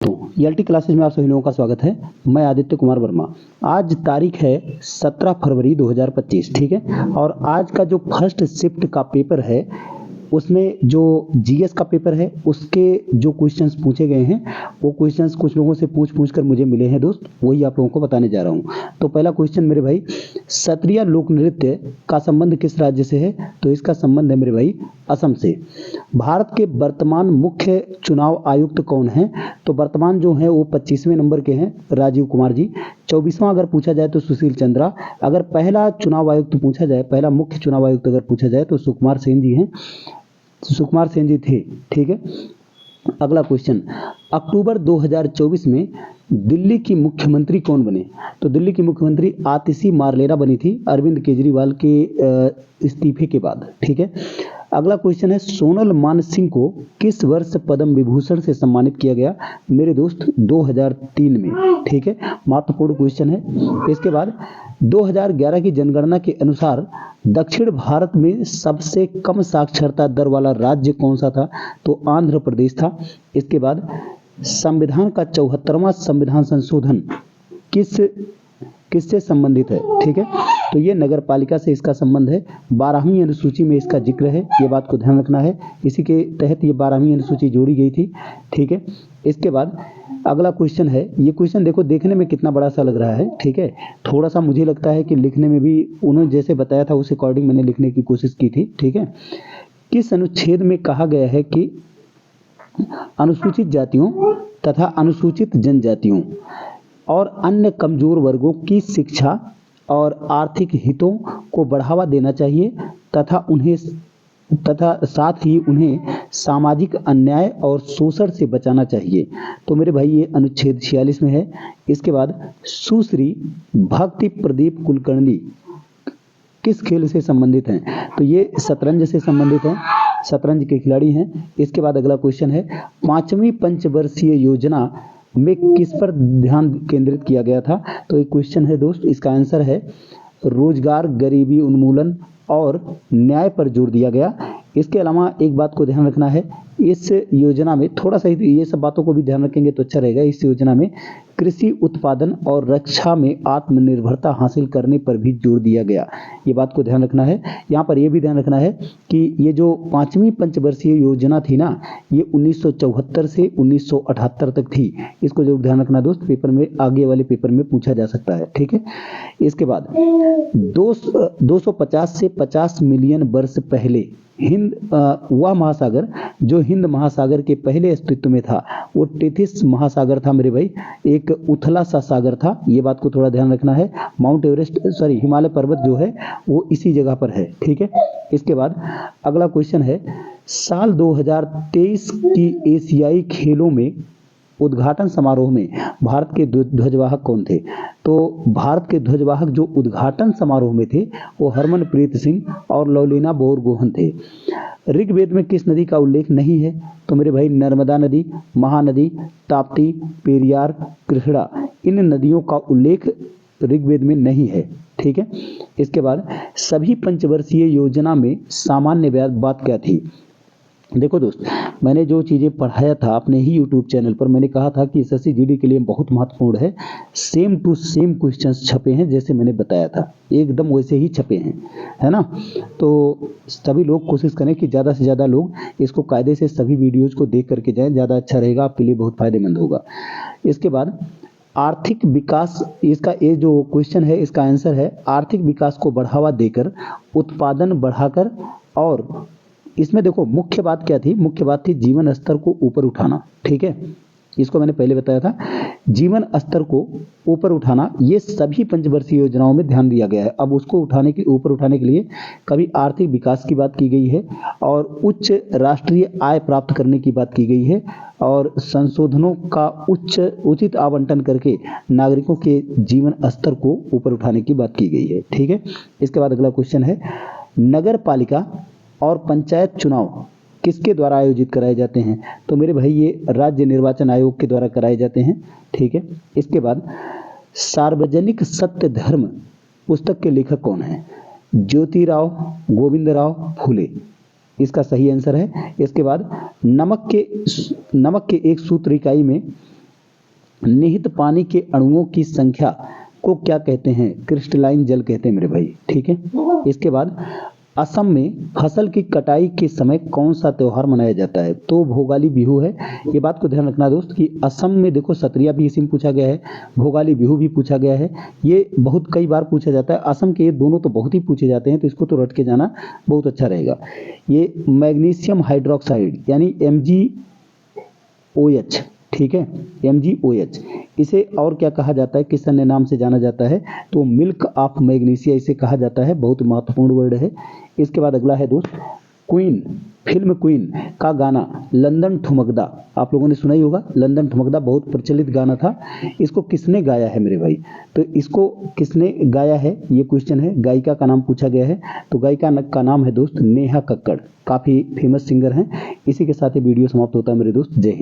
ELT classes में आप सभी लोगों का स्वागत है। मैं आदित्य कुमार वर्मा। आज तारीख है 17 फरवरी 2025, ठीक है। और आज का जो फर्स्ट शिफ्ट का पेपर है उसमें जो जीएस का पेपर है उसके जो क्वेश्चंस पूछे गए हैं वो क्वेश्चंस कुछ लोगों से पूछ कर मुझे मिले हैं दोस्त, वही आप लोगों को बताने जा रहा हूँ। तो पहला क्वेश्चन मेरे भाई, सत्रिया लोक नृत्य का संबंध किस राज्य से है? तो इसका संबंध है मेरे भाई असम से। भारत के वर्तमान मुख्य चुनाव आयुक्त कौन है? तो वर्तमान जो है वो 25वें नंबर के हैं, राजीव कुमार जी। 24वां अगर पूछा जाए तो सुशील चंद्रा। अगर पहला चुनाव आयुक्त पूछा जाए, पहला मुख्य चुनाव आयुक्त अगर पूछा जाए तो सुकुमार सेन जी हैं, सुकुमार सेन जी थे, ठीक है। अगला क्वेश्चन, अक्टूबर 2024 में दिल्ली की मुख्यमंत्री कौन बने? तो दिल्ली की मुख्यमंत्री आतिशी मारलेना बनी थी अरविंद केजरीवाल के इस्तीफे के बाद, ठीक है। अगला क्वेश्चन है, सोनल मानसिंह को किस वर्ष पद्म विभूषण से सम्मानित किया गया? मेरे दोस्त 2003 में, ठीक है। महत्वपूर्ण क्वेश्चन है। इसके बाद 2011 की जनगणना के अनुसार दक्षिण भारत में सबसे कम साक्षरता दर वाला राज्य कौन सा था? तो आंध्र प्रदेश था। इसके बाद संविधान का 74वां संविधान संशोधन किससे संबंधित है? ठीक है, तो ये नगर पालिका से इसका संबंध है। 12वीं अनुसूची में इसका जिक्र है, ये बात को ध्यान रखना है। इसी के तहत ये 12वीं अनुसूची जोड़ी गई थी, ठीक है। इसके बाद अगला क्वेश्चन है, ये क्वेश्चन देखो देखने में कितना बड़ा सा लग रहा है, ठीक है। थोड़ा सा मुझे लगता है कि लिखने में भी उन्होंने जैसे बताया था उस अकॉर्डिंग मैंने लिखने की कोशिश की थी, ठीक है। किस अनुच्छेद में कहा गया है कि अनुसूचित जातियों तथा अनुसूचित जनजातियों और अन्य कमजोर वर्गों की शिक्षा और आर्थिक हितों को बढ़ावा देना चाहिए तथा साथ ही उन्हें सामाजिक अन्याय और शोषण से बचाना चाहिए? तो मेरे भाई ये अनुच्छेद 46 में है। इसके बाद सुश्री भक्ति प्रदीप कुलकर्णी किस खेल से संबंधित हैं? तो ये शतरंज से संबंधित हैं, शतरंज के खिलाड़ी हैं। इसके बाद अगला क्वेश्चन है, 5वीं पंचवर्षीय योजना में किस पर ध्यान केंद्रित किया गया था? तो एक क्वेश्चन है दोस्त, इसका आंसर है रोजगार, गरीबी उन्मूलन और न्याय पर जोर दिया गया। इसके अलावा एक बात को ध्यान रखना है, इस योजना में थोड़ा सा ये सब बातों को भी ध्यान रखेंगे तो अच्छा रहेगा। इस योजना में कृषि उत्पादन और रक्षा में आत्मनिर्भरता हासिल करने पर भी जोर दिया गया, ये बात को ध्यान रखना है। यहाँ पर ये भी ध्यान रखना है कि ये जो 5वीं पंचवर्षीय योजना थी ना, ये 1974 से 1978 तक थी। इसको जरूर ध्यान रखना दोस्त, पेपर में आगे वाले पेपर में पूछा जा सकता है, ठीक है। इसके बाद 250 से 50 मिलियन वर्ष पहले वह महासागर जो हिंद महासागर के पहले अस्तित्व में था वो टेथिस महासागर था मेरे भाई, एक उथला सा सागर था, ये बात को थोड़ा ध्यान रखना है। माउंट एवरेस्ट हिमालय पर्वत जो है वो इसी जगह पर है, ठीक है। इसके बाद अगला क्वेश्चन है, साल 2023 की एशियाई खेलों में उद्घाटन समारोह में भारत के ध्वजवाहक कौन थे? तो भारत के ध्वजवाहक जो उद्घाटन समारोह में थे वो हरमनप्रीत सिंह और लवलीना बोरगोहन थे। ऋग्वेद में किस नदी का उल्लेख नहीं है? तो मेरे भाई नर्मदा नदी, महानदी, ताप्ती, पेरियार, कृष्णा, इन नदियों का उल्लेख ऋग्वेद में नहीं है, ठीक है। इसके बाद सभी पंचवर्षीय योजना में सामान्य बात क्या थी? देखो दोस्त, मैंने जो चीज़ें पढ़ाया था अपने ही यूट्यूब चैनल पर, मैंने कहा था कि एसएससी जीडी के लिए बहुत महत्वपूर्ण है। सेम टू सेम क्वेश्चंस छपे हैं जैसे मैंने बताया था, एकदम वैसे ही छपे हैं, है ना। तो सभी लोग कोशिश करें कि ज़्यादा से ज़्यादा लोग इसको कायदे से सभी वीडियोज़ को देख करके जाएँ, ज़्यादा अच्छा रहेगा, आपके लिए बहुत फायदेमंद होगा। इसके बाद आर्थिक विकास, इसका ये जो क्वेश्चन है इसका आंसर है आर्थिक विकास को बढ़ावा देकर, उत्पादन बढ़ाकर, और इसमें देखो मुख्य बात क्या थी? मुख्य बात थी जीवन स्तर को ऊपर उठाना, ठीक है। इसको मैंने पहले बताया था, जीवन स्तर को ऊपर उठाना, ये सभी पंचवर्षीय योजनाओं में ध्यान दिया गया है। अब उसको ऊपर उठाने के लिए कभी आर्थिक विकास की बात की गई है और उच्च राष्ट्रीय आय प्राप्त करने की बात की गई है और संशोधनों का उचित आवंटन करके नागरिकों के जीवन स्तर को ऊपर उठाने की बात की गई है, ठीक है। इसके बाद अगला क्वेश्चन है, नगर पालिका और पंचायत चुनाव किसके द्वारा आयोजित कराए जाते हैं? तो मेरे भाई ये राज्य निर्वाचन आयोग के द्वारा कराए जाते हैं, ठीक है। इसके बाद सार्वजनिक सत्य धर्म पुस्तक के लेखक कौन है? ज्योतिराव गोविंदराव फुले, इसका सही आंसर है। इसके बाद नमक के एक सूत्र इकाई में निहित पानी के अणुओं की संख्या को क्या कहते हैं? क्रिस्टलाइन जल कहते हैं मेरे भाई, ठीक है। इसके बाद असम में फसल की कटाई के समय कौन सा त्योहार मनाया जाता है? तो भोगाली बिहू है। ये बात को ध्यान रखना दोस्त कि असम में देखो सत्रिया भी इसी में पूछा गया है, भोगाली बिहू भी पूछा गया है, ये बहुत कई बार पूछा जाता है। असम के ये दोनों तो बहुत ही पूछे जाते हैं, तो इसको तो रट के जाना बहुत अच्छा रहेगा। ये मैग्नीशियम हाइड्रोक्साइड यानी MgOH, ठीक है, MgOH, इसे और क्या कहा जाता है, किस अन्य नाम से जाना जाता है? तो मिल्क ऑफ मैग्नीशिया इसे कहा जाता है, बहुत महत्वपूर्ण वर्ड है। इसके बाद अगला है दोस्त क्वीन, फिल्म क्वीन का गाना लंदन ठुमकदा, आप लोगों ने सुना ही होगा, लंदन ठुमकदा बहुत प्रचलित गाना था। इसको किसने गाया है मेरे भाई? तो इसको किसने गाया है ये क्वेश्चन है, गायिका का नाम पूछा गया है। तो गायिका का नाम है दोस्त नेहा कक्कड़, काफ़ी फेमस सिंगर हैं। इसी के साथ ये वीडियो समाप्त होता है मेरे दोस्त, जय हिंद।